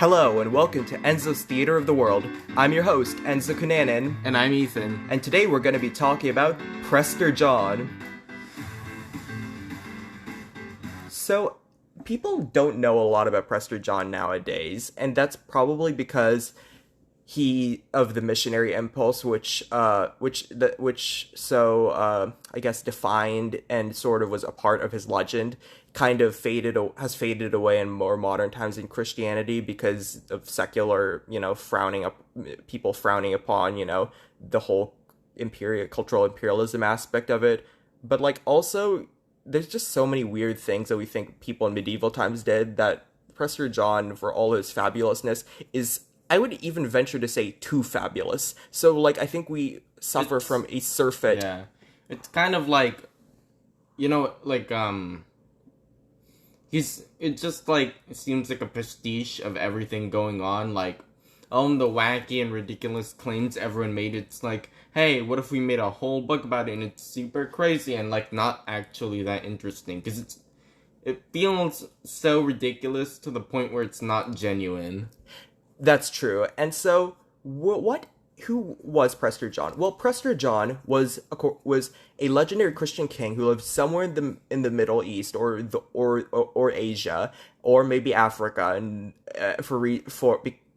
Hello and welcome to Enzo's Theater of the World. I'm your host, Enzo Cunanan. And I'm Ethan. And today we're going to be talking about Prester John. So, people don't know a lot about Prester John nowadays, and that's probably because of the missionary impulse, which I guess defined and sort of was a part of his legend, kind of has faded away in more modern times in Christianity because of secular, people frowning upon, the whole cultural imperialism aspect of it. But also, there's just so many weird things that we think people in medieval times did that Prester John, for all his fabulousness, is, I would even venture to say, too fabulous. So, I think we suffer from a surfeit. Yeah. It's kind of it seems like a pastiche of everything going on, the wacky and ridiculous claims everyone made. It's like, hey, what if we made a whole book about it and it's super crazy and, not actually that interesting? Because it feels so ridiculous to the point where it's not genuine. That's true. And so, who was Prester John? Well, Prester John was a legendary Christian king who lived somewhere in the Middle East or Asia or maybe Africa,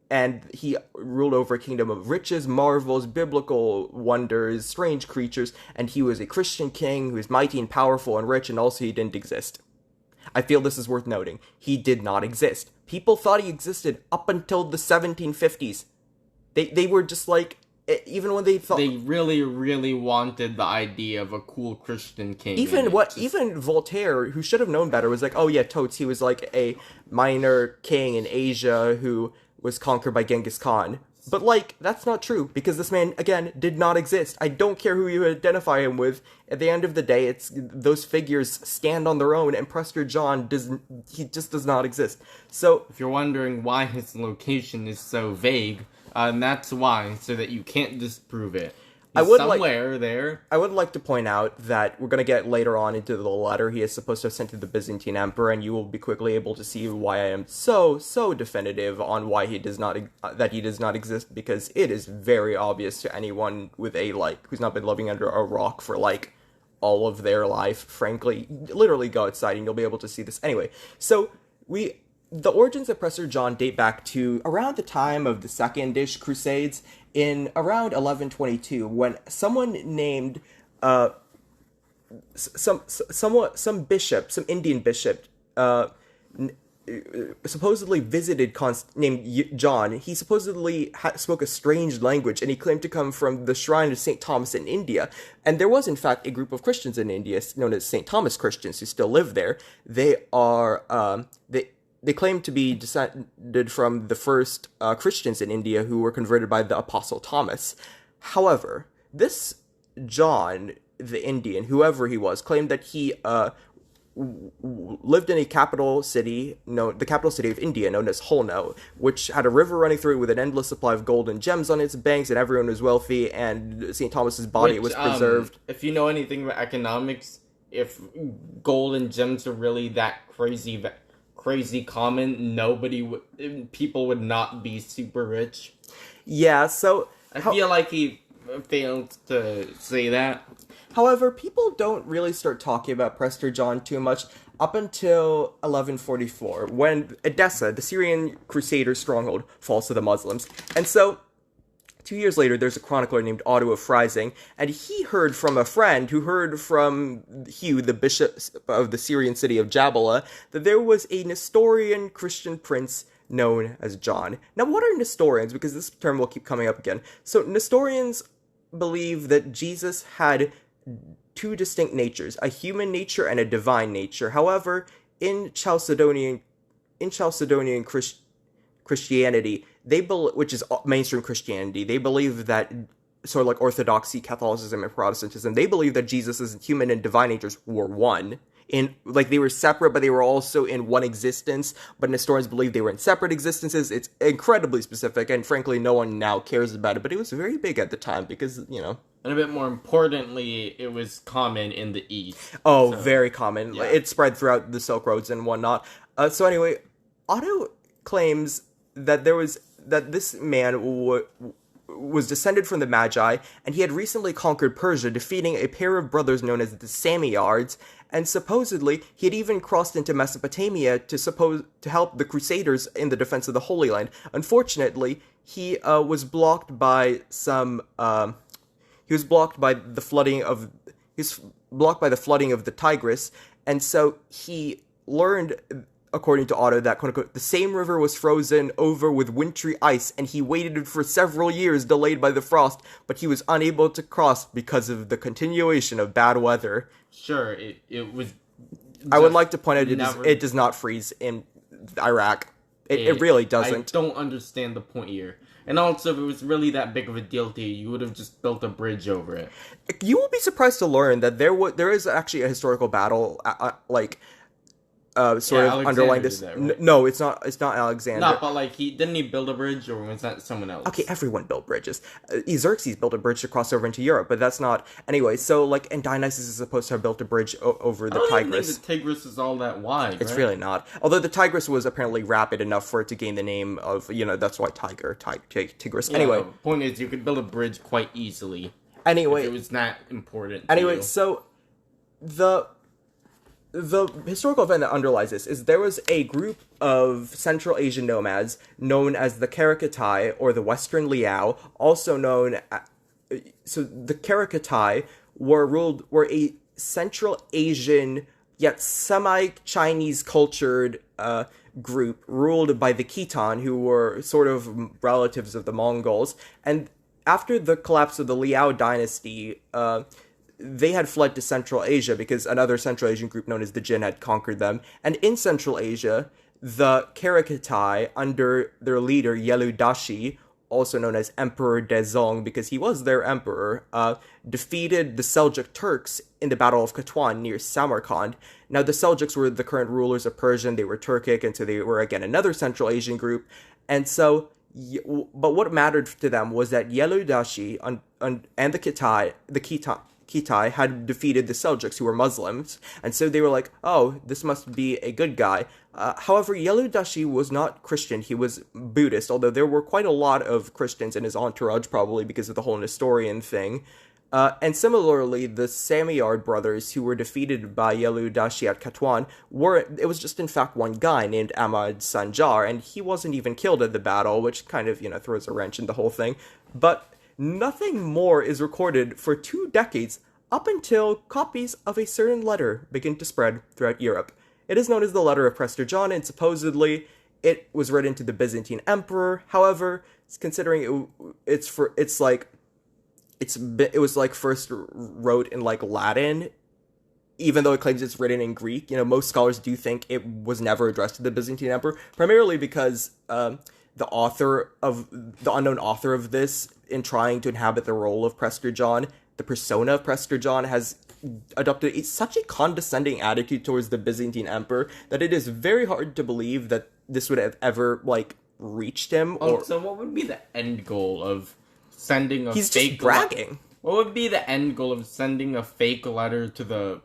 and he ruled over a kingdom of riches, marvels, biblical wonders, strange creatures, and he was a Christian king who was mighty and powerful and rich, and also he didn't exist. I feel this is worth noting. He did not exist. People thought he existed up until the 1750s. They were just even when they thought... They really, really wanted the idea of a cool Christian king. Even Voltaire, who should have known better, was like, oh yeah, totes, he was a minor king in Asia who was conquered by Genghis Khan. But, that's not true, because this man, again, did not exist. I don't care who you identify him with. At the end of the day, those figures stand on their own, and Prester John just does not exist. So, if you're wondering why his location is so vague, that's why, so that you can't disprove it. Somewhere there. I would like to point out that we're going to get later on into the letter he is supposed to have sent to the Byzantine Emperor, and you will be quickly able to see why I am so definitive on why he does not exist, because it is very obvious to anyone with who's not been living under a rock for all of their life, frankly. Literally go outside and you'll be able to see this. Anyway, so the origins of Prester John date back to around the time of the Second-ish Crusades in around 1122, when someone named some Indian bishop supposedly visited named John. He supposedly spoke a strange language, and he claimed to come from the shrine of St. Thomas in India. And there was, in fact, a group of Christians in India known as St. Thomas Christians who still live there. They are They claim to be descended from the first Christians in India who were converted by the Apostle Thomas. However, this John, the Indian, whoever he was, claimed that he lived in the capital city of India, known as Holno, which had a river running through it with an endless supply of gold and gems on its banks, and everyone was wealthy, and St. Thomas's body was preserved. If you know anything about economics, if gold and gems are really that crazy common, people would not be super rich. Yeah, so... I feel like he failed to say that. However, people don't really start talking about Prester John too much up until 1144, when Edessa, the Syrian Crusader stronghold, falls to the Muslims. And so, 2 years later, there's a chronicler named Otto of Freising, and he heard from a friend who heard from Hugh, the bishop of the Syrian city of Jabala, that there was a Nestorian Christian prince known as John. Now, what are Nestorians? Because this term will keep coming up again. So, Nestorians believe that Jesus had two distinct natures, a human nature and a divine nature. However, in Chalcedonian Christianity, which is mainstream Christianity, they believe that, sort of like Orthodoxy, Catholicism, and Protestantism, they believe that Jesus' human and divine natures were one. They were separate, but they were also in one existence, but Nestorians believe they were in separate existences. It's incredibly specific, and frankly, no one now cares about it, but it was very big at the time, because, And a bit more importantly, it was common in the East. Oh, so, very common. Yeah. It spread throughout the Silk Roads and whatnot. So anyway, Otto claims that this man was descended from the Magi, and he had recently conquered Persia, defeating a pair of brothers known as the Samniards, and supposedly he had even crossed into Mesopotamia to help the Crusaders in the defense of the Holy Land. Unfortunately, he was blocked by the flooding of the Tigris, and so he learned, according to Otto, that, quote unquote, the same river was frozen over with wintry ice, and he waited for several years delayed by the frost, but he was unable to cross because of the continuation of bad weather. Sure, it was... I would like to point out it does not freeze in Iraq. It really doesn't. I don't understand the point here. And also, if it was really that big of a deal to you, you would have just built a bridge over it. You will be surprised to learn that there is actually a historical battle, underlying this. That, right? No, it's not Alexander. No, but didn't he build a bridge, or was that someone else? Okay, everyone built bridges. Xerxes built a bridge to cross over into Europe, but that's not... Anyway, so, and Dionysus is supposed to have built a bridge over the Tigris. I don't think the Tigris is all that wide, It's right? really not. Although the Tigris was apparently rapid enough for it to gain the name of, that's why Tigris. Yeah, anyway. The point is, you could build a bridge quite easily. Anyway. If it was not important Anyway, you. So, the historical event that underlies this is there was a group of Central Asian nomads known as the Karakatai, or the Western Liao, also known so the Karakatai were a Central Asian yet semi-Chinese cultured group ruled by the Khitan, who were sort of relatives of the Mongols. And after the collapse of the Liao dynasty, they had fled to Central Asia because another Central Asian group known as the Jin had conquered them. And in Central Asia, the Karakatai, under their leader Yelu Dashi, also known as Emperor Dezong because he was their emperor, defeated the Seljuk Turks in the Battle of Katwan near Samarkand. Now, the Seljuks were the current rulers of Persia, they were Turkic, and so they were, again, another Central Asian group. And so, but what mattered to them was that Yelu Dashi and the Khitai had defeated the Seljuks, who were Muslims, and so they were like, oh, this must be a good guy. However, Yelu Dashi was not Christian, he was Buddhist, although there were quite a lot of Christians in his entourage, probably because of the whole Nestorian thing. And similarly, the Samniard brothers, who were defeated by Yelu Dashi at Katwan, it was just in fact one guy named Ahmad Sanjar, and he wasn't even killed at the battle, which kind of, throws a wrench in the whole thing. But nothing more is recorded for 2 decades, up until copies of a certain letter begin to spread throughout Europe. It is known as the Letter of Prester John, and supposedly it was written to the Byzantine Emperor. However, considering it was first wrote in Latin, even though it claims it's written in Greek. Most scholars do think it was never addressed to the Byzantine Emperor, primarily because the unknown author of this, in trying to inhabit the role of Prester John, the persona of Prester John, has adopted such a condescending attitude towards the Byzantine Emperor that it is very hard to believe that this would have ever reached him. So what would be the end goal of sending a He's fake just bragging. What would be the end goal of sending a fake letter to the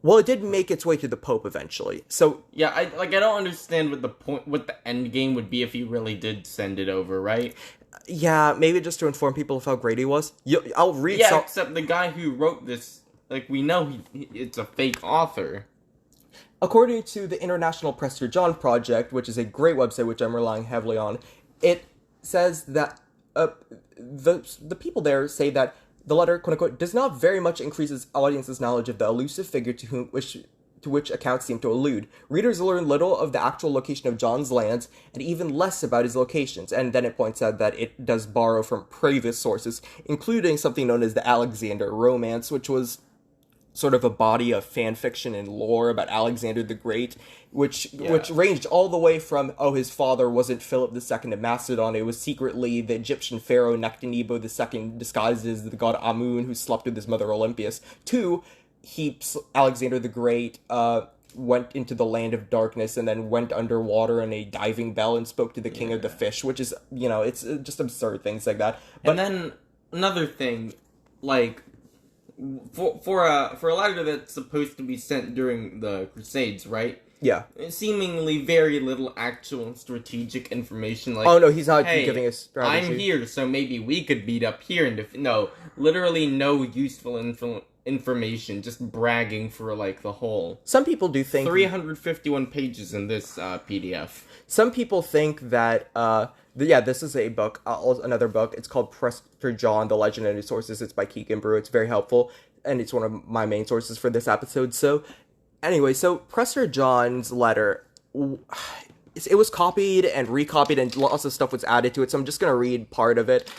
Well, it did make its way to the Pope eventually. So yeah, I don't understand what the end game would be if he really did send it over, right? Yeah, maybe just to inform people of how great he was. I'll read. Yeah, except the guy who wrote this, we know it's a fake author. According to the International Prester John Project, which is a great website which I'm relying heavily on, it says that the people there say that the letter, quote unquote, does not very much increase its audience's knowledge of the elusive figure to which accounts seem to allude. Readers learn little of the actual location of John's lands, and even less about his locations. And then it points out that it does borrow from previous sources, including something known as the Alexander Romance, which was sort of a body of fan fiction and lore about Alexander the Great, which ranged all the way from, his father wasn't Philip II of Macedon, it was secretly the Egyptian pharaoh Nectanebo II disguised as the god Amun who slept with his mother Olympias, to Alexander the Great went into the land of darkness and then went underwater in a diving bell and spoke to the king of the fish, which is, it's just absurd things like that. But, and then another thing, for a letter that's supposed to be sent during the Crusades, right? Yeah. seemingly very little actual strategic information. Like, Oh, no, he's not hey, giving us strategy. I'm here, so maybe we could beat up here. And no, literally no useful information, just bragging for, like, the whole... Some people do think... 351 pages in this PDF. Some people think that, this is a book, another book. It's called Prester John, The Legend and Its Sources. It's by Keegan Brew. It's very helpful, and it's one of my main sources for this episode. So, anyway, Prester John's letter, it was copied and recopied, and lots of stuff was added to it, so I'm just going to read part of it,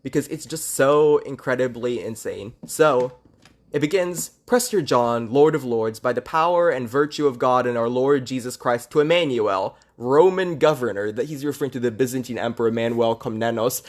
because it's just so incredibly insane. So, it begins, Prester John, Lord of Lords, by the power and virtue of God and our Lord Jesus Christ, to Emmanuel, Roman governor, that he's referring to the Byzantine Emperor Manuel Komnenos,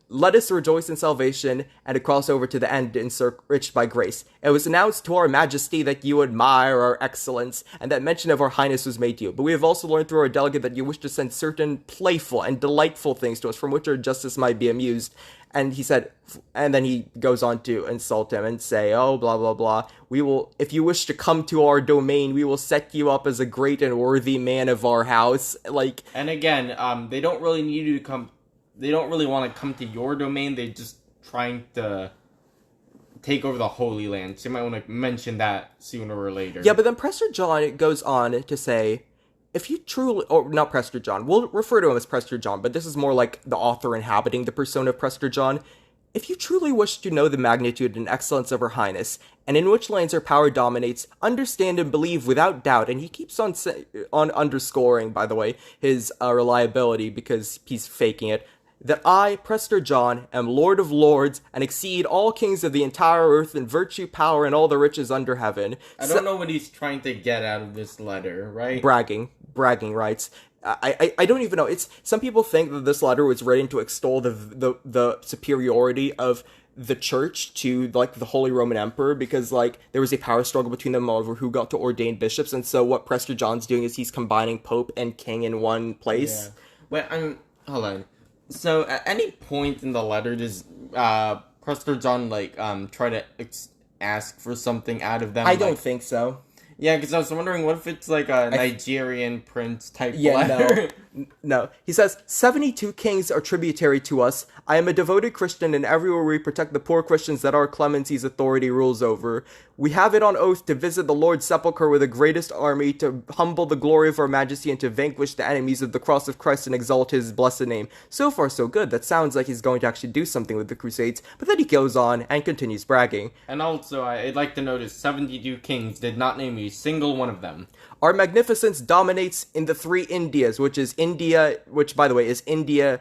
let us rejoice in salvation and to cross over to the end enriched by grace. It was announced to our majesty that you admire our excellence, and that mention of our highness was made to you. But we have also learned through our delegate that you wish to send certain playful and delightful things to us, from which our justice might be amused. And he said, and then he goes on to insult him and say, oh, blah, blah, blah. We will, if you wish to come to our domain, we will set you up as a great and worthy man of our house. Like, and again, they don't really need you to come. They don't really want to come to your domain. They're just trying to take over the Holy Land. So you might want to mention that sooner or later. Yeah, but then Prester John goes on to say, if you truly... Or, not Prester John. We'll refer to him as Prester John, but this is more like the author inhabiting the persona of Prester John. If you truly wish to know the magnitude and excellence of her highness, and in which lands her power dominates, understand and believe without doubt, and he keeps on underscoring, by the way, his reliability, because he's faking it, that I, Prester John, am Lord of Lords, and exceed all kings of the entire earth in virtue, power, and all the riches under heaven. I don't know what he's trying to get out of this letter, right? Bragging rights. I don't even know. It's some people think that this letter was written to extol the superiority of the church to, like, the Holy Roman Emperor, because, like, there was a power struggle between them over who got to ordain bishops, and so what Prester John's doing is he's combining Pope and King in one place. Yeah. Wait, hold on. So, at any point in the letter, does Prester John, like, try to ask for something out of them? I don't think so. Yeah, because I was wondering, what if it's like a Nigerian prince type letter? No. He says, 72 kings are tributary to us. I am a devoted Christian, and everywhere we protect the poor Christians that our clemency's authority rules over. We have it on oath to visit the Lord's sepulchre with the greatest army, to humble the glory of our majesty, and to vanquish the enemies of the cross of Christ and exalt his blessed name. So far, so good. That sounds like he's going to actually do something with the Crusades, but then he goes on and continues bragging. And also, I'd like to notice 72 kings did not name a single one of them. Our magnificence dominates in the three Indias, which is India, which, by the way, is India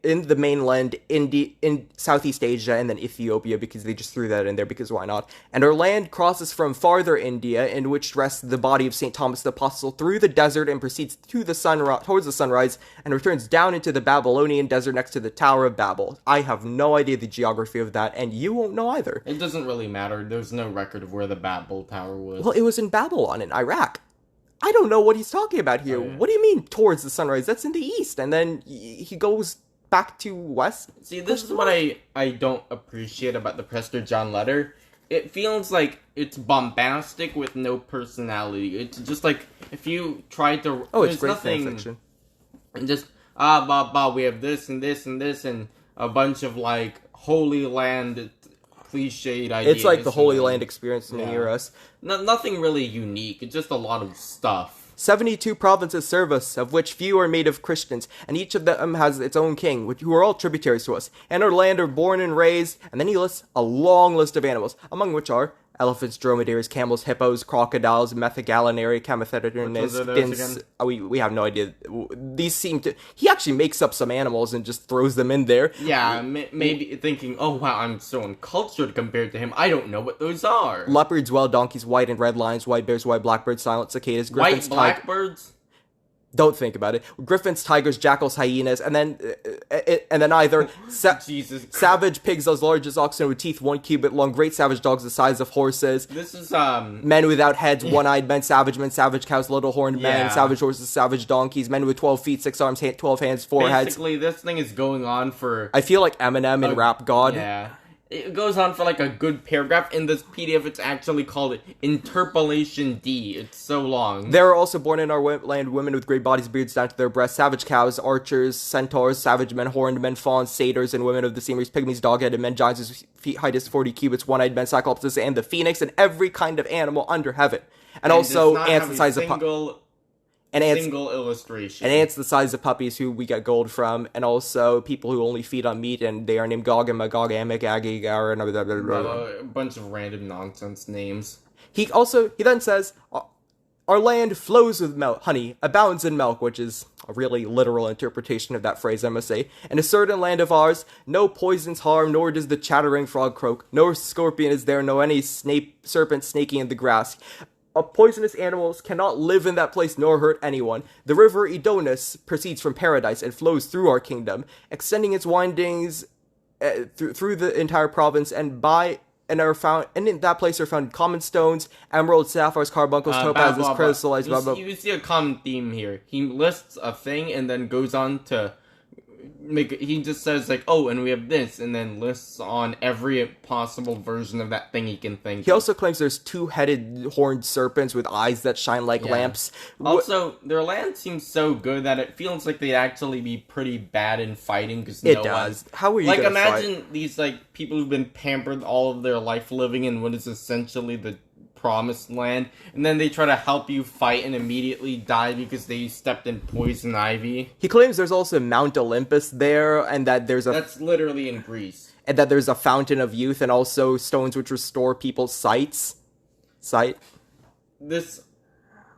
in the mainland, in Southeast Asia, and then Ethiopia, because they just threw that in there, because why not? And our land crosses from farther India, in which rests the body of St. Thomas the Apostle, through the desert and proceeds to towards the sunrise, and returns down into the Babylonian desert next to the Tower of Babel. I have no idea the geography of that, and you won't know either. It doesn't really matter. There's no record of where the Babel Tower was. Well, it was in Babylon, in Iraq. I don't know what he's talking about here. Oh, yeah. What do you mean, towards the sunrise? That's in the east, and then he goes back to west? See, this is what I don't appreciate about the Prester John letter. It feels like it's bombastic with no personality. It's just like, if you try to... Oh, it's great fan fiction. And just, we have this and this and this, and a bunch of, like, Holy Land cliched ideas. It's like the Holy Land experience in the Euros. Nothing really unique. It's just a lot of stuff. 72 provinces serve us, of which few are made of Christians, and each of them has its own king, who are all tributaries to us. And our land are born and raised, and then he lists a long list of animals, among which are elephants, dromedaries, camels, hippos, crocodiles, methagallinary, camethodonus. We have no idea. These seem to... He actually makes up some animals and just throws them in there. Yeah, maybe thinking, oh wow, I'm so uncultured compared to him. I don't know what those are. Leopards, wild donkeys, white and red lions, white bears, white blackbirds, silent cicadas, griffins, white blackbirds? Don't think about it. Griffins, tigers, jackals, hyenas, and then either savage pigs as large as oxen with teeth 1 cubit long, great savage dogs the size of horses. This is men without heads, one-eyed men, savage cows, little horned men, savage horses, savage donkeys, men with 12 feet, 6 arms, 12 hands, 4 heads. Basically, this thing is going on for... I feel like Eminem in Rap God. Yeah. It goes on for like a good paragraph. In this PDF, it's actually called Interpolation D. It's so long. There are also born in our land women with great bodies, beards down to their breasts, savage cows, archers, centaurs, savage men, horned men, fawns, satyrs, and women of the Seamers, pygmies, dog-headed men, giants whose feet height is 40 cubits, one-eyed men, cyclopses, and the phoenix, and every kind of animal under heaven. And also ants the size of single illustration. And ants the size of puppies who we get gold from, and also people who only feed on meat, and they are named Gog and Magog, Amek, Agi, Gar, and a bunch of random nonsense names. He then says, our land flows with honey, abounds in milk, which is a really literal interpretation of that phrase, I must say. In a certain land of ours, no poisons harm, nor does the chattering frog croak. No scorpion is there, no any serpent snaking in the grass. Poisonous animals cannot live in that place nor hurt anyone. The river Edonus proceeds from paradise and flows through our kingdom, extending its windings through the entire province, and in that place are found common stones, emeralds, sapphires, carbuncles, topazes, chrysolite. You see a common theme here. He lists a thing and then goes on to he just says like, oh, and we have this, and then lists on every possible version of that thing he can think. He also claims there's two-headed horned serpents with eyes that shine like lamps. Also, their land seems so good that it feels like they'd actually be pretty bad in fighting, because How are you like, gonna imagine fight? These like people who've been pampered all of their life living in what is essentially the promised land, and then they try to help you fight and immediately die because they stepped in poison ivy. He claims there's also Mount Olympus there, and that that's literally in Greece, and that there's a fountain of youth, and also stones which restore people's sight. This,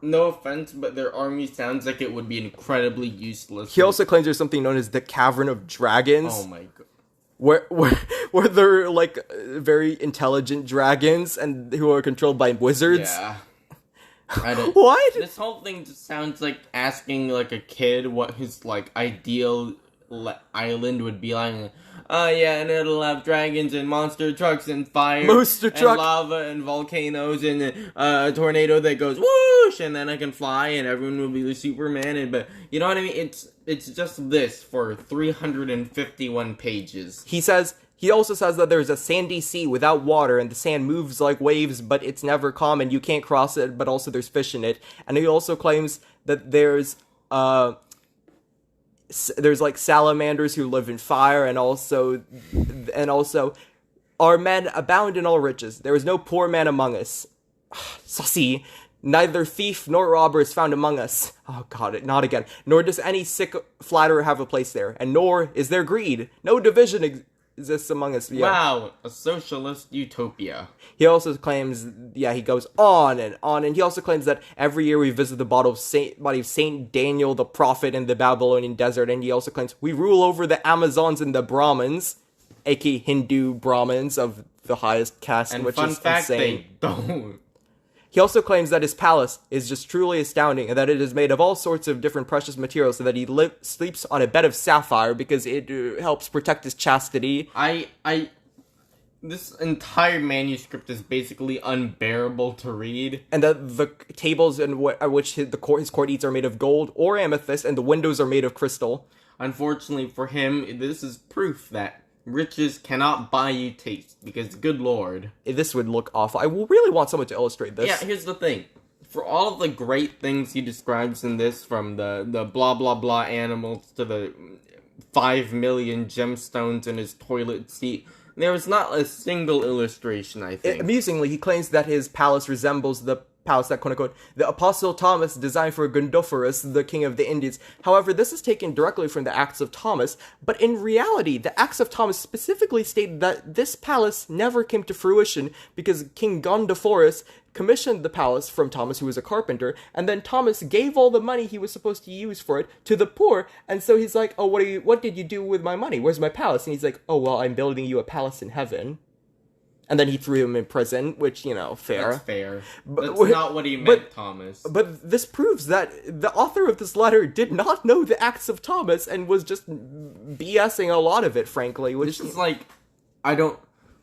no offense, but their army sounds like it would be incredibly useless. He also claims there's something known as the Cavern of Dragons. Oh my god. Where they're like very intelligent dragons and who are controlled by wizards. Yeah. What? This whole thing just sounds like asking like a kid what his like ideal island would be like. Oh yeah, and it'll have dragons and monster trucks and fire and lava and volcanoes and a tornado that goes whoosh, and then I can fly and everyone will be the Superman. But you know what I mean? It's just this for 351 pages. He also says that there's a sandy sea without water, and the sand moves like waves, but it's never calm, and you can't cross it, but also there's fish in it. And he also claims that there's like salamanders who live in fire, and also our men abound in all riches. There is no poor man among us. Saucy. Neither thief nor robber is found among us. Oh god, not again. Nor does any sick flatterer have a place there, and nor is there greed. No division exists among us. Yeah. Wow, a socialist utopia. He also claims, he goes on, and he also claims that every year we visit the body of Saint Daniel the prophet in the Babylonian desert, and he also claims we rule over the Amazons and the Brahmins, aka Hindu Brahmins of the highest caste, and which fun is fact, insane. They don't. He also claims that his palace is just truly astounding, and that it is made of all sorts of different precious materials, and that he sleeps on a bed of sapphire because it helps protect his chastity. This entire manuscript is basically unbearable to read. And that the tables at which his court eats are made of gold or amethyst, and the windows are made of crystal. Unfortunately for him, this is proof that riches cannot buy you taste, because good lord. This would look awful. I really want someone to illustrate this. Yeah, here's the thing. For all of the great things he describes in this, from the blah blah blah animals to the 5 million gemstones in his toilet seat, there is not a single illustration, I think. Amusingly, he claims that his palace resembles the palace that, quote-unquote, the Apostle Thomas designed for Gondopharus, the king of the Indies. However, this is taken directly from the Acts of Thomas, but in reality, the Acts of Thomas specifically stated that this palace never came to fruition because King Gondopharus commissioned the palace from Thomas, who was a carpenter, and then Thomas gave all the money he was supposed to use for it to the poor, and so he's like, oh, what did you do with my money? Where's my palace? And he's like, oh, well, I'm building you a palace in heaven. And then he threw him in prison, which, fair. That's fair. That's not what he meant, Thomas. But this proves that the author of this letter did not know the Acts of Thomas and was just BSing a lot of it, frankly. Which is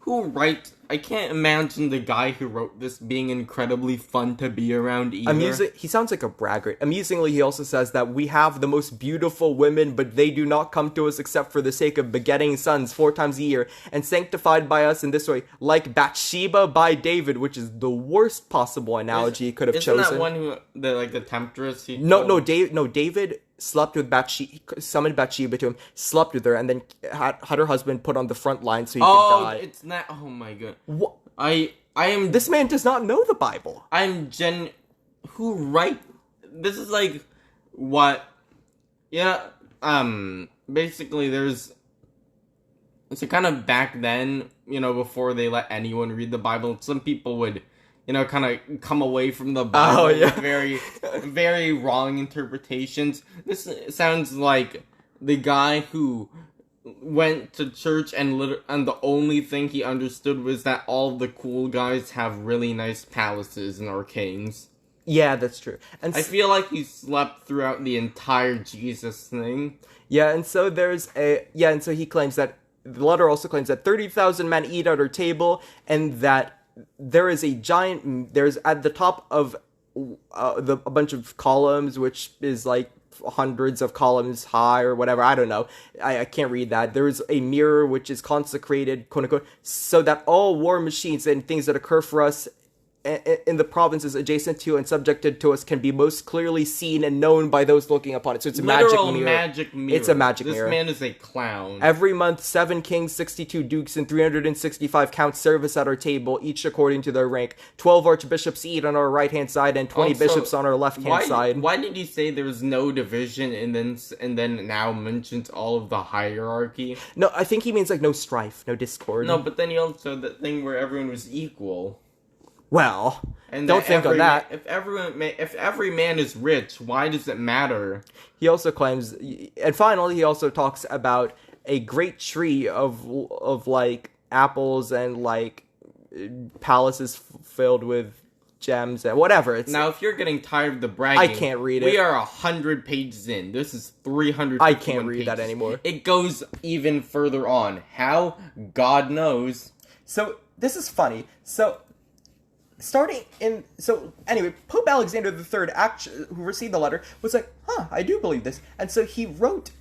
who writes... I can't imagine the guy who wrote this being incredibly fun to be around either. He sounds like a braggart. Amusingly, he also says that we have the most beautiful women, but they do not come to us except for the sake of begetting sons 4 times a year, and sanctified by us in this way, like Bathsheba by David, which is the worst possible analogy he could have chosen. Isn't that one who, the temptress? David slept with Bathsheba, summoned Bathsheba to him, slept with her, and then had her husband put on the front line so he could die. Oh, it's not... Oh my god. What? I am... This man does not know the Bible. Who write... This is like... What... Yeah, basically there's... So kind of back then, before they let anyone read the Bible, some people would... kind of come away from the Bible with very, very wrong interpretations. This sounds like the guy who went to church and the only thing he understood was that all the cool guys have really nice palaces and arcanes. Yeah, that's true. And I feel like he slept throughout the entire Jesus thing. Yeah, and so he claims that, the letter also claims that 30,000 men eat at her table, and that there's at the top of a bunch of columns, which is like hundreds of columns high or whatever, I don't know, I can't read that. There's a mirror which is consecrated, quote unquote, so that all war machines and things that occur for us in the provinces adjacent to and subjected to us can be most clearly seen and known by those looking upon it. So it's a magic mirror. It's a magic mirror. This man is a clown. Every month, 7 kings, 62 dukes, and 365 counts service at our table, each according to their rank. 12 archbishops eat on our right-hand side, and 20 bishops on our left-hand side. Why did he say there was no division and then now mentions all of the hierarchy? No, I think he means like no strife, no discord. No, but then he also the thing where everyone was equal. Well, and don't think on that. If every man is rich, why does it matter? He also claims, and finally, he also talks about a great tree of like apples and like palaces filled with gems and whatever. Now, if you're getting tired of the bragging, I can't read it. We are 100 pages in. This is 300. I can't read that anymore. It goes even further on. How? God knows. So this is funny. Anyway, Pope Alexander III, who received the letter, was like, I do believe this. And so he wrote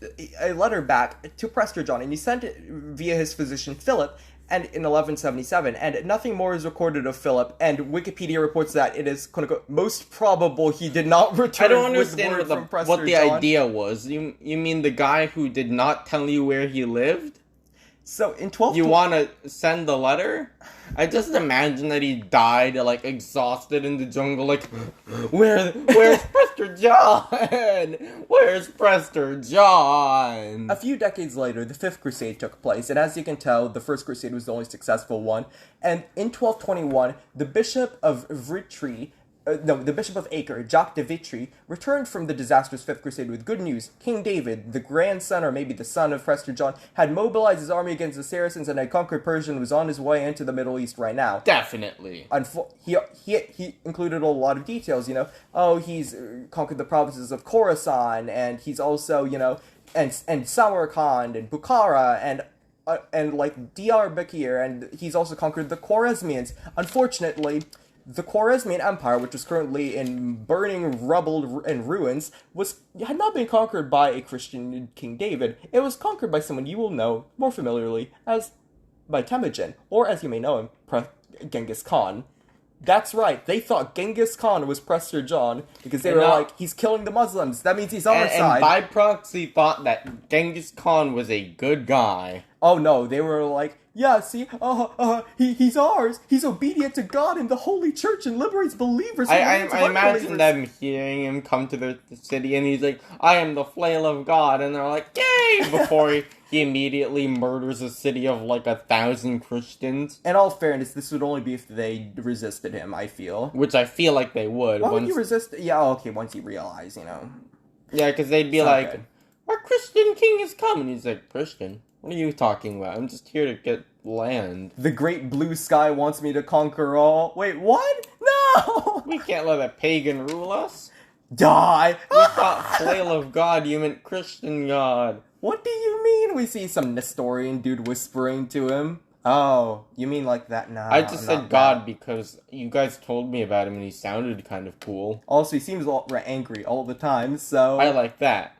a letter back to Prester John, and he sent it via his physician Philip, and in 1177, and nothing more is recorded of Philip, and Wikipedia reports that it is, quote unquote, most probable he did not return. I don't understand what the John. idea was. You mean the guy who did not tell you where he lived? So in 12... You want to send the letter? I just imagine that he died, like, exhausted in the jungle, like, where's Prester John? Where's Prester John? A few decades later, the Fifth Crusade took place, and as you can tell, the First Crusade was the only successful one. And in 1221, the Bishop of the Bishop of Acre, Jacques de Vitry, returned from the disastrous Fifth Crusade with good news. King David, the grandson or maybe the son of Prester John, had mobilized his army against the Saracens and had conquered Persia and was on his way into the Middle East right now. Definitely. He included a lot of details, he's conquered the provinces of Khorasan, and he's also, and Samarkand and Bukhara and like Diyarbakir, and he's also conquered the Khwarezmians. Unfortunately, the Khwarezmian Empire, which was currently in burning rubble and ruins, had not been conquered by a Christian King David. It was conquered by someone you will know more familiarly by Temujin, or as you may know him, Genghis Khan. That's right, they thought Genghis Khan was Prester John, because they were like, he's killing the Muslims, that means he's on our side. And by proxy thought that Genghis Khan was a good guy. Oh no, they were like, yeah, see, he's ours. He's obedient to God and the Holy Church and liberates believers. I imagine them hearing him come to the city and he's like, I am the flail of God. And they're like, yay! Before he immediately murders a city of like 1,000 Christians. In all fairness, this would only be if they resisted him, I feel. Which I feel like they would. Why would you resist? Yeah, okay, once you realize, Yeah, because they'd be like, good. Our Christian king is coming. He's like, Christian? What are you talking about? I'm just here to get land. The great blue sky wants me to conquer all. Wait, what? No! We can't let a pagan rule us. Die! We thought flail of God, you meant Christian God. What do you mean? We see some Nestorian dude whispering to him. Oh, you mean like that? No, I just said not God that. because you guys told me about him and he sounded kind of cool. Also, he seems all angry all the time, I so like that.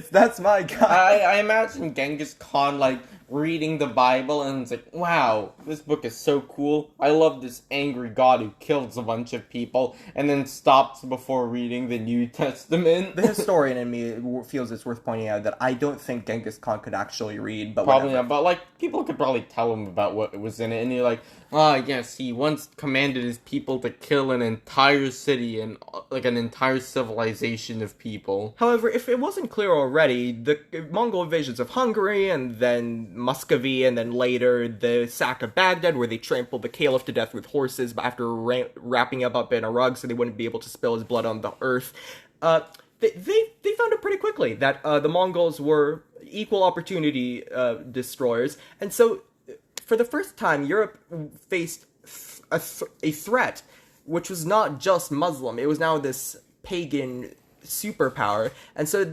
that's my guy. I imagine Genghis Khan, like, reading the Bible and it's like, wow, this book is so cool. I love this angry god who kills a bunch of people and then stops before reading the New Testament. The historian in me feels it's worth pointing out that I don't think Genghis Khan could actually read, but Probably whatever. not, but, like, people could probably tell him about what was in it, and you're like, ah, yes, he once commanded his people to kill an entire city and, like, an entire civilization of people. However, if it wasn't clear already, the Mongol invasions of Hungary, and then Muscovy, and then later the sack of Baghdad, where they trampled the caliph to death with horses after wrapping him up in a rug so they wouldn't be able to spill his blood on the earth, they found out pretty quickly that the Mongols were equal opportunity destroyers, and so for the first time, Europe faced a threat, which was not just Muslim. It was now this pagan superpower, and so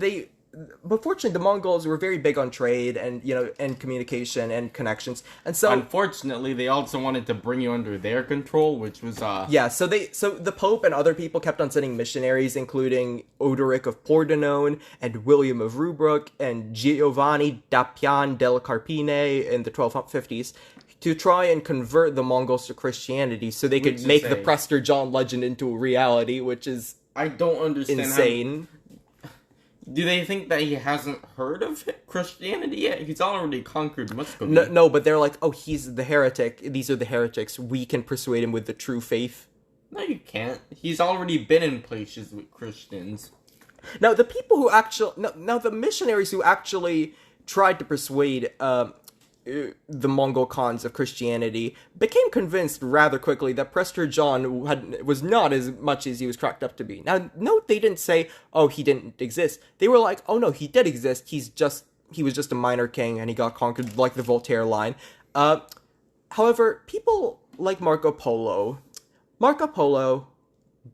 but fortunately, the Mongols were very big on trade and and communication and connections, and so Unfortunately, they also wanted to bring you under their control, which was yeah. So the Pope and other people kept on sending missionaries, including Odoric of Pordenone and William of Rubruck and Giovanni da Pian del Carpine in the 1250s. To try and convert the Mongols to Christianity so they could make the Prester John legend into a reality, which is I don't understand insane. Do they think that he hasn't heard of Christianity yet? He's already conquered Muscovy. No, but they're like, oh, he's the heretic. These are the heretics. We can persuade him with the true faith. No, you can't. He's already been in places with Christians. Now, the people who the missionaries who actually tried to persuade the Mongol Khans of Christianity became convinced rather quickly that Prester John was not as much as he was cracked up to be. Now, note they didn't say, oh, he didn't exist. They were like, oh no, he did exist. He was just a minor king and he got conquered, like the Voltaire line. However, people like Marco Polo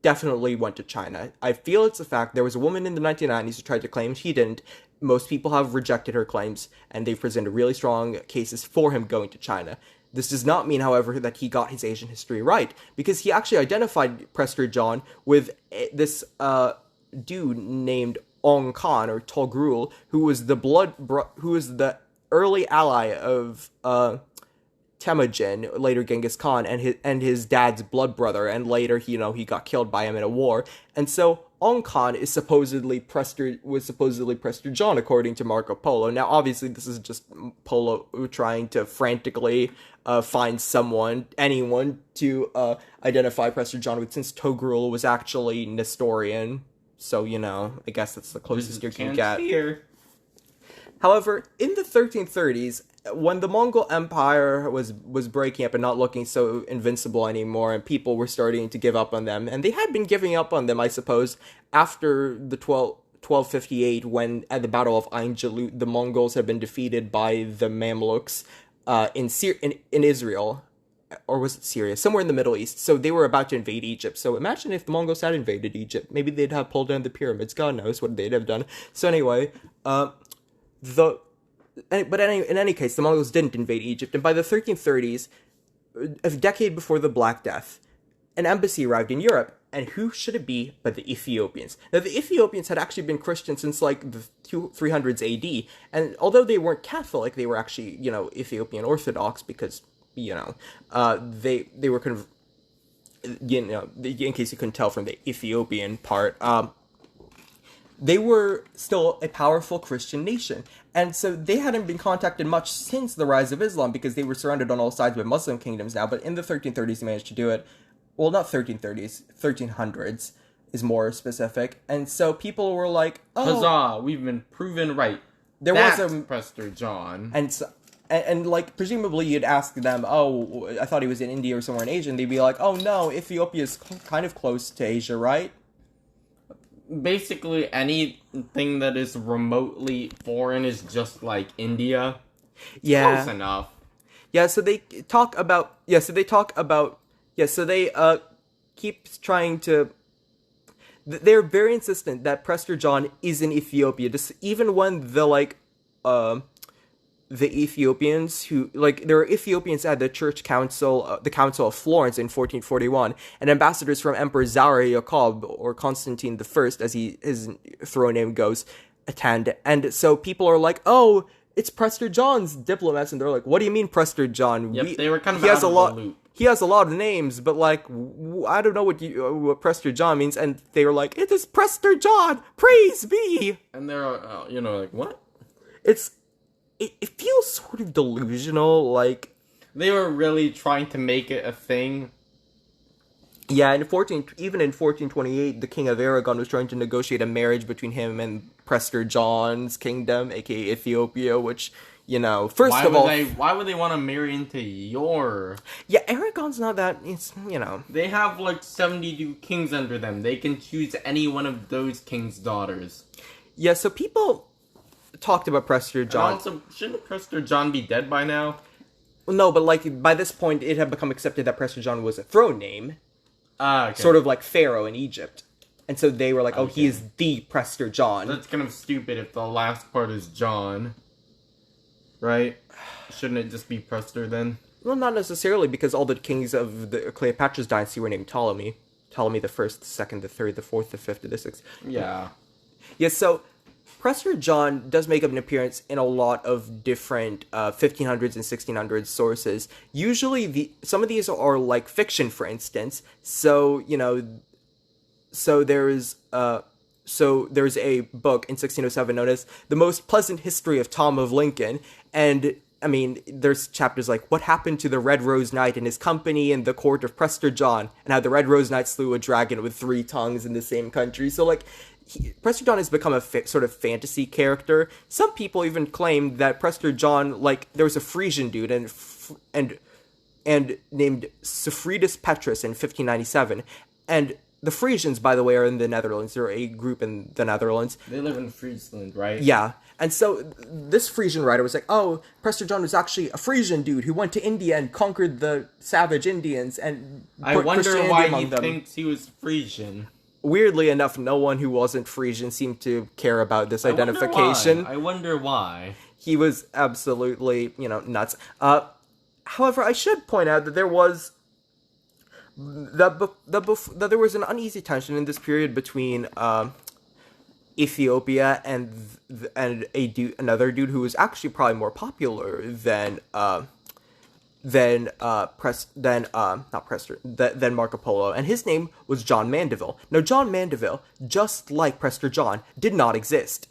definitely went to China. I feel it's a fact. There was a woman in the 1990s who tried to claim he didn't. Most people have rejected her claims, and they've presented really strong cases for him going to China. This does not mean, however, that he got his Asian history right, because he actually identified Prester John with this dude named Ong Khan, or Togrul, who was the early ally of Temujin, later Genghis Khan, and his dad's blood brother, and later he got killed by him in a war. And so Ong Khan was supposedly Prester John, according to Marco Polo. Now, obviously, this is just Polo trying to frantically find anyone to identify Prester John with, since Togrul was actually Nestorian. So, I guess that's the closest you can get. Here. However, in the 1330s, when the Mongol Empire was breaking up and not looking so invincible anymore, and people were starting to give up on them, and they had been giving up on them, I suppose, after the 1258, when at the Battle of Ain Jalut, the Mongols had been defeated by the Mamluks in Israel, or was it Syria? Somewhere in the Middle East. So they were about to invade Egypt. So imagine if the Mongols had invaded Egypt. Maybe they'd have pulled down the pyramids. God knows what they'd have done. So anyway, in any case, the Mongols didn't invade Egypt, and by the 1330s, a decade before the Black Death, an embassy arrived in Europe, and who should it be but the Ethiopians? Now, the Ethiopians had actually been Christian since, like, the 300s AD, and although they weren't Catholic, they were actually, Ethiopian Orthodox, because, they were in case you couldn't tell from the Ethiopian part, they were still a powerful Christian nation. And so they hadn't been contacted much since the rise of Islam, because they were surrounded on all sides by Muslim kingdoms now. But in the 1330s, they managed to do it. Well, not 1330s, 1300s is more specific. And so people were like, oh, huzzah, we've been proven right. That's Prester John. And like, presumably you'd ask them, oh, I thought he was in India or somewhere in Asia. And they'd be like, oh no, Ethiopia is kind of close to Asia, right? Basically, anything that is remotely foreign is just like India. Yeah. Close enough. Yeah, so they keep trying to... They're very insistent that Prester John is in Ethiopia, even when the, the Ethiopians who, like, there are Ethiopians at the church council, the Council of Florence in 1441, and ambassadors from Emperor Zara Yacob, or Constantine the First, as his throne name goes, attend. And so people are like, oh, it's Prester John's diplomats, and they're like, what do you mean Prester John? Yep, they were kind of out of the loop. He has a lot of names, but, like, I don't know what Prester John means, and they were like, it is Prester John, praise be! And they're, like, what? It feels sort of delusional, like... They were really trying to make it a thing. Yeah, even in 1428, the King of Aragon was trying to negotiate a marriage between him and Prester John's kingdom, aka Ethiopia, which, first of all... Why would they want to marry into your... Yeah, Aragon's not that... It's, They have, 72 kings under them. They can choose any one of those kings' daughters. Yeah, so people talked about Prester John. And also, shouldn't Prester John be dead by now? No, but, by this point, it had become accepted that Prester John was a throne name. Okay. Sort of like Pharaoh in Egypt. And so they were like, oh, he is the Prester John. That's kind of stupid if the last part is John. Right? Shouldn't it just be Prester then? Well, not necessarily, because all the kings of the Cleopatra's dynasty were named Ptolemy. Ptolemy the First, the Second, the Third, the Fourth, the Fifth, the Sixth. Yeah. Yeah, so Prester John does make up an appearance in a lot of different 1500s and 1600s sources. Usually, some of these are like fiction, for instance. So, there's a book in 1607 known as The Most Pleasant History of Tom of Lincoln, and there's chapters like what happened to the Red Rose Knight and his company in the court of Prester John, and how the Red Rose Knight slew a dragon with 3 tongues in the same country. So, Prester John has become a sort of fantasy character. Some people even claim that Prester John, there was a Frisian dude and named Sifridus Petrus in 1597, and the Frisians, by the way, are in the Netherlands. They're a group in the Netherlands. They live in Friesland, right? Yeah. And so this Frisian writer was like, oh, Prester John was actually a Frisian dude who went to India and conquered the savage Indians and I wonder why he thinks he was Frisian. Weirdly enough, no one who wasn't Frisian seemed to care about this identification. I wonder why. He was absolutely, nuts. However, I should point out that there was... that there was an uneasy tension in this period between Ethiopia and another dude who was actually probably more popular than Marco Polo, and his name was John Mandeville. Now, John Mandeville, just like Prester John, did not exist.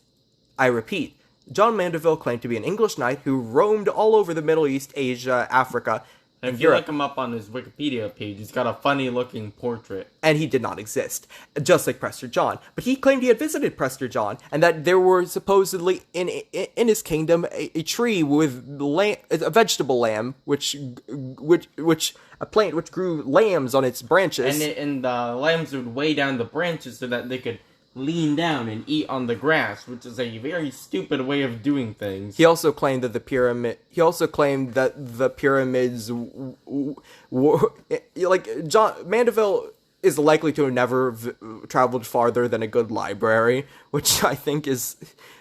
I repeat, John Mandeville claimed to be an English knight who roamed all over the Middle East, Asia, Africa, and if you look him up on his Wikipedia page, he's got a funny-looking portrait. And he did not exist, just like Prester John. But he claimed he had visited Prester John, and that there were supposedly in his kingdom a tree with a vegetable lamb, which a plant which grew lambs on its branches. And the lambs would weigh down the branches so that they could lean down and eat on the grass, which is a very stupid way of doing things. He also claimed that the pyramids were John Mandeville is likely to have never traveled farther than a good library, which I think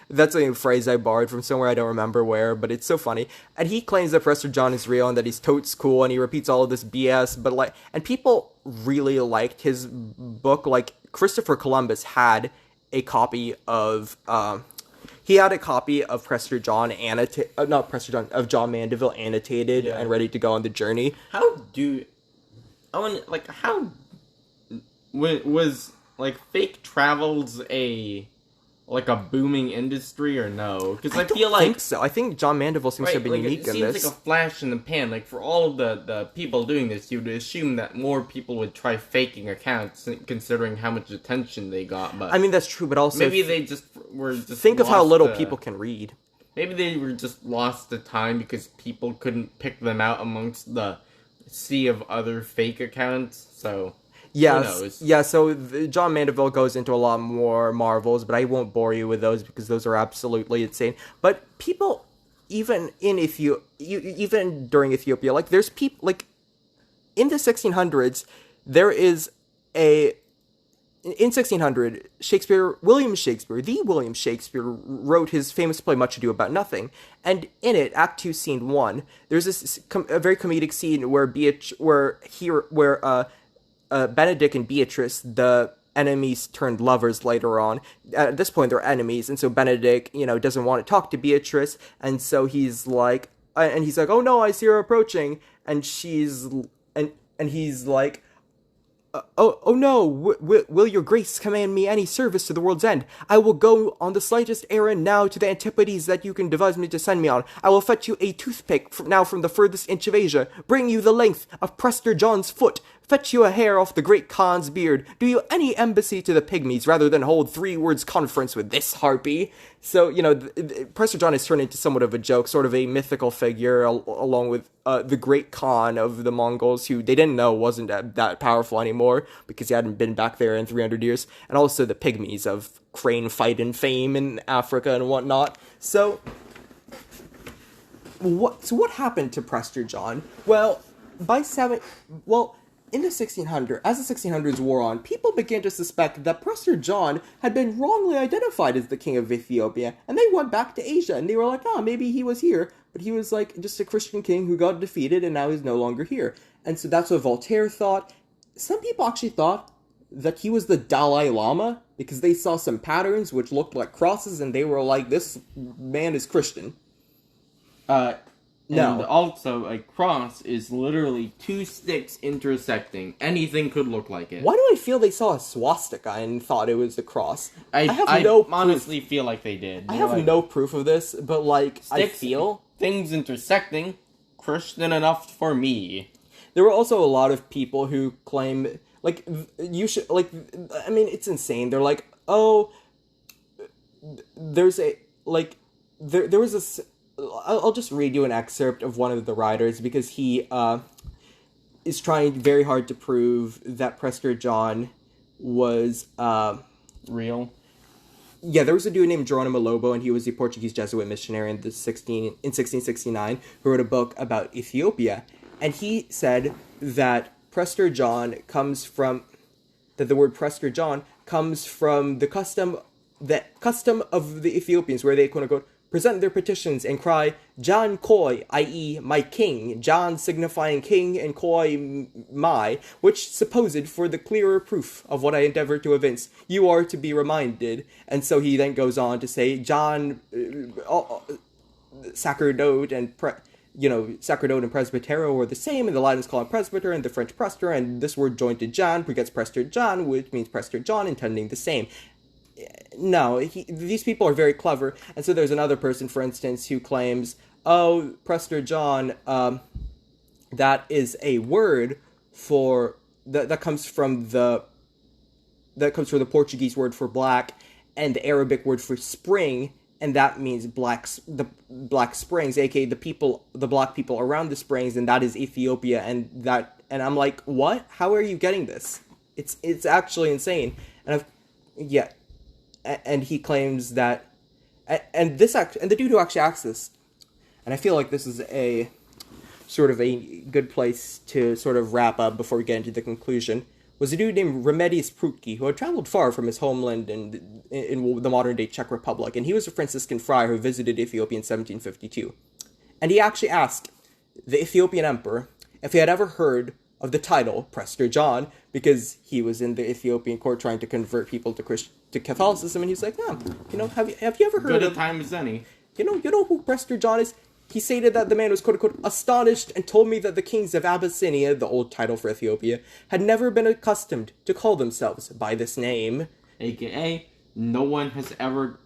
that's a phrase I borrowed from somewhere, I don't remember where, but it's so funny. And he claims that Prester John is real and that he's totes cool, and he repeats all of this BS, but and people really liked his book. Christopher Columbus had a copy of Prester John of John Mandeville annotated and ready to go on the journey. Was fake travels a booming industry or no? Because I feel like think so. I think John Mandeville seems to have been unique in this. It seems like a flash in the pan. For all of the people doing this, you would assume that more people would try faking accounts, considering how much attention they got. But that's true. But also, maybe they were just think of how little people can read. Maybe they were just lost the time because people couldn't pick them out amongst the sea of other fake accounts. So. Yes, yeah, so John Mandeville goes into a lot more marvels, but I won't bore you with those because those are absolutely insane. But people, even in even during Ethiopia, there's people, in the 1600s, there is in 1600, William Shakespeare, wrote his famous play Much Ado About Nothing, and in it, Act 2, Scene 1, there's a very comedic scene where Benedict and Beatrice, the enemies turned lovers later on. At this point, they're enemies, and so Benedict, doesn't want to talk to Beatrice, and so he's like, oh no, I see her approaching, and he's like, oh no, will your grace command me any service to the world's end? I will go on the slightest errand now to the antipodes that you can devise me to send me on. I will fetch you a toothpick from the furthest inch of Asia, bring you the length of Prester John's foot, fetch you a hair off the great Khan's beard, do you any embassy to the pygmies rather than hold 3 words conference with this harpy. So, Prester John has turned into somewhat of a joke, sort of a mythical figure, along with the great Khan of the Mongols, who they didn't know wasn't that powerful anymore, because he hadn't been back there in 300 years, and also the pygmies of crane fight and fame in Africa and whatnot. So what happened to Prester John? Well, in the 1600s, as the 1600s wore on, people began to suspect that Prester John had been wrongly identified as the king of Ethiopia, and they went back to Asia, and they were like, maybe he was here, but he was like just a Christian king who got defeated, and now he's no longer here. And so that's what Voltaire thought. Some people actually thought that he was the Dalai Lama, because they saw some patterns which looked like crosses, and they were like, this man is Christian. No. And also, a cross is literally 2 sticks intersecting. Anything could look like it. Why do I feel they saw a swastika and thought it was a cross? I honestly feel like they did. I have no proof of this, but I feel things intersecting, Christian enough for me. There were also a lot of people who claim, it's insane. They're like, there's a, there was a... I'll just read you an excerpt of one of the writers, because he is trying very hard to prove that Prester John was real. Yeah, there was a dude named Geronimo Lobo, and he was a Portuguese Jesuit missionary in 1669 who wrote a book about Ethiopia, and he said that the word Prester John comes from the custom of the Ethiopians, where they quote unquote present their petitions and cry, John Koi, i.e., my king, John signifying king and Koi my, which supposed for the clearer proof of what I endeavor to evince, you are to be reminded. And so he then goes on to say, John, sacerdote and sacerdote and presbytero are the same, and the Latins call him presbyter, and the French prester, and this word joined to John begets Prester John, which means Prester John, intending the same. No, these people are very clever, and so there's another person, for instance, who claims, Prester John, that is a word for, that comes from the Portuguese word for black, and the Arabic word for spring, and that means the black springs, aka the black people around the springs, and that is Ethiopia, and I'm like, what? How are you getting this? It's actually insane, and he claims that, and the dude who actually acts this, and I feel like this is a sort of a good place to sort of wrap up before we get into the conclusion, was a dude named Remedios Prutki, who had traveled far from his homeland in the modern-day Czech Republic, and he was a Franciscan friar who visited Ethiopia in 1752. And he actually asked the Ethiopian emperor if he had ever heard of the title Prester John, because he was in the Ethiopian court trying to convert people to Catholicism, and he's like, have you ever heard Good of... a time as any. You know who Prester John is? He stated that the man was, quote-unquote, astonished and told me that the kings of Abyssinia, the old title for Ethiopia, had never been accustomed to call themselves by this name. AKA, no one has ever...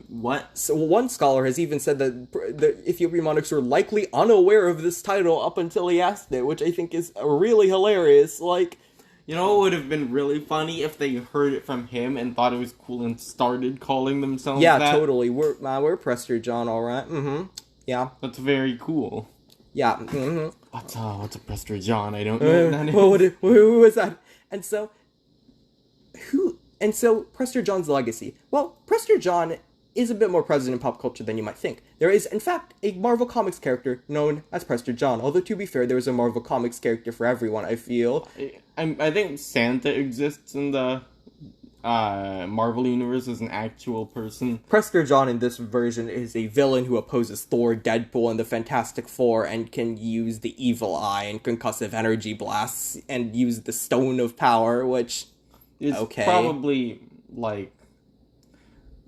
What? So one scholar has even said that the Ethiopian monarchs were likely unaware of this title up until he asked it, which I think is really hilarious. You know, it would have been really funny if they heard it from him and thought it was cool and started calling themselves that. Yeah, totally. We're Prester John, all right. Mm-hmm. Yeah. That's very cool. Yeah. Mm-hmm. What's a Prester John? I don't know what that is. Who was that? And so Prester John's legacy. Well, Prester John is a bit more present in pop culture than you might think. There is, in fact, a Marvel Comics character known as Prester John, although to be fair, there is a Marvel Comics character for everyone, I feel. I think Santa exists in the Marvel Universe is an actual person. Prester John in this version is a villain who opposes Thor, Deadpool, and the Fantastic Four, and can use the Evil Eye and concussive energy blasts, and use the Stone of Power, which is okay. Probably, like,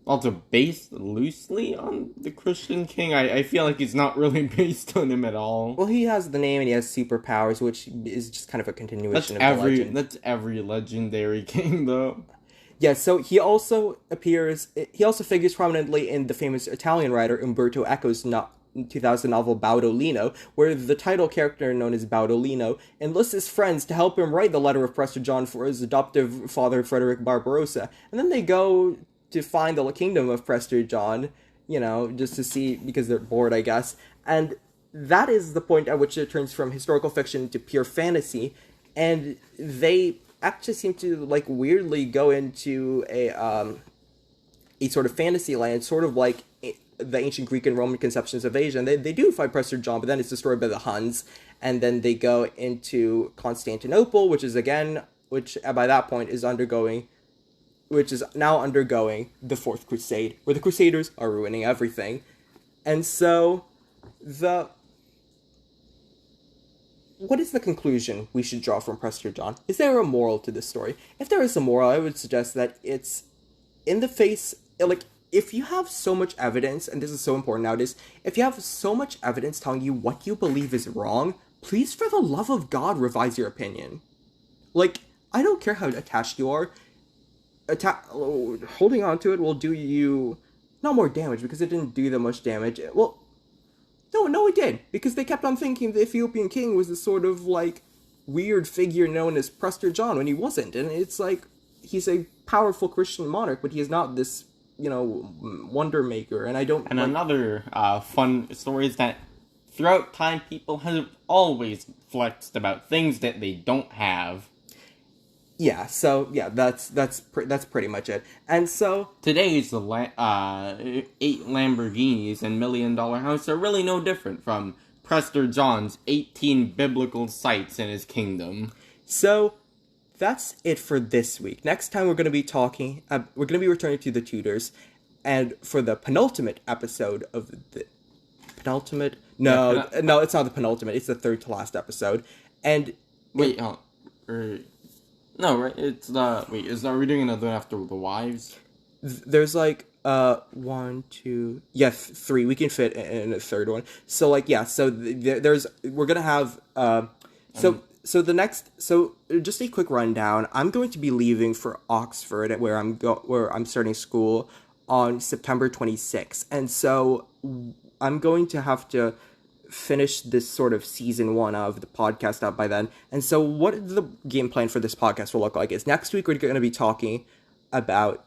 also based loosely on the Christian King. I feel like he's not really based on him at all. Well, he has the name and he has superpowers, which is just kind of a continuation of the legend. That's every legendary king, though. Yeah, so he also figures prominently in the famous Italian writer Umberto Eco's 2000 novel Baudolino, where the title character, known as Baudolino, enlists his friends to help him write the letter of Prester John for his adoptive father, Frederick Barbarossa. And then they go to find the kingdom of Prester John, just to see, because they're bored, I guess. And that is the point at which it turns from historical fiction to pure fantasy, and they actually seem to, weirdly go into a sort of fantasy land, sort of like the ancient Greek and Roman conceptions of Asia. And they do fight Prester John, but then it's destroyed by the Huns. And then they go into Constantinople, which by that point is now undergoing the Fourth Crusade, where the Crusaders are ruining everything. And so, what is the conclusion we should draw from Prester John? Is there a moral to this story? If there is a moral, I would suggest that it's in the face, if you have so much evidence, and this is so important nowadays, if you have so much evidence telling you what you believe is wrong, please, for the love of God, revise your opinion. I don't care how attached you are. Holding on to it will do you not more damage, because it didn't do that much damage. Well, no, it did, because they kept on thinking the Ethiopian king was this sort of weird figure known as Prester John when he wasn't, and it's he's a powerful Christian monarch, but he is not this wonder maker. And I don't. And another fun story is that throughout time, people have always flexed about things that they don't have. Yeah, so, yeah, that's pretty much it. And so today's 8 Lamborghinis and $1 million house are really no different from Prester John's 18 biblical sites in his kingdom. So that's it for this week. Next time we're going to be returning to the Tudors, and for the penultimate episode of the penultimate. No, it's not the penultimate. It's the third to last episode. And no, right? Are we doing another one after the wives? There's 1, 2, 3. We can fit in a third one. So we're gonna have so just a quick rundown. I'm going to be leaving for Oxford, where I'm starting school on September 26th, and so I'm going to have to finish this sort of season 1 of the podcast up by then. And so what the game plan for this podcast will look like is next week we're going to be talking about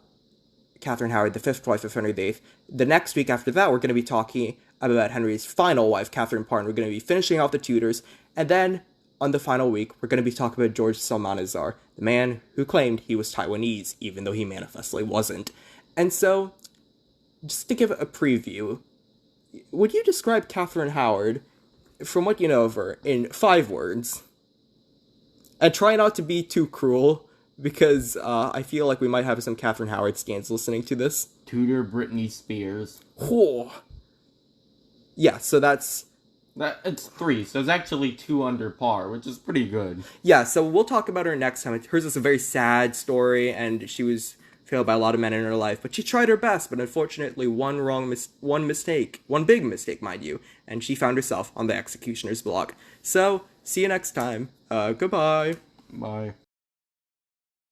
Catherine Howard, the fifth wife of Henry VIII. The next week after that, we're going to be talking about Henry's final wife, Catherine Parr. We're going to be finishing off the Tudors. And then on the final week, we're going to be talking about George Salmanazar, the man who claimed he was Taiwanese, even though he manifestly wasn't. And so, just to give a preview, would you describe Catherine Howard, from what you know of her, in 5 words? And try not to be too cruel, because I feel like we might have some Catherine Howard stands listening to this. Tudor Britney Spears. Oh. Yeah, so it's 3, so it's actually 2 under par, which is pretty good. Yeah, so we'll talk about her next time. Hers is a very sad story, and she was failed by a lot of men in her life, but she tried her best, but unfortunately one big mistake, mind you, and she found herself on the executioner's block. So, see you next time. Goodbye. Bye.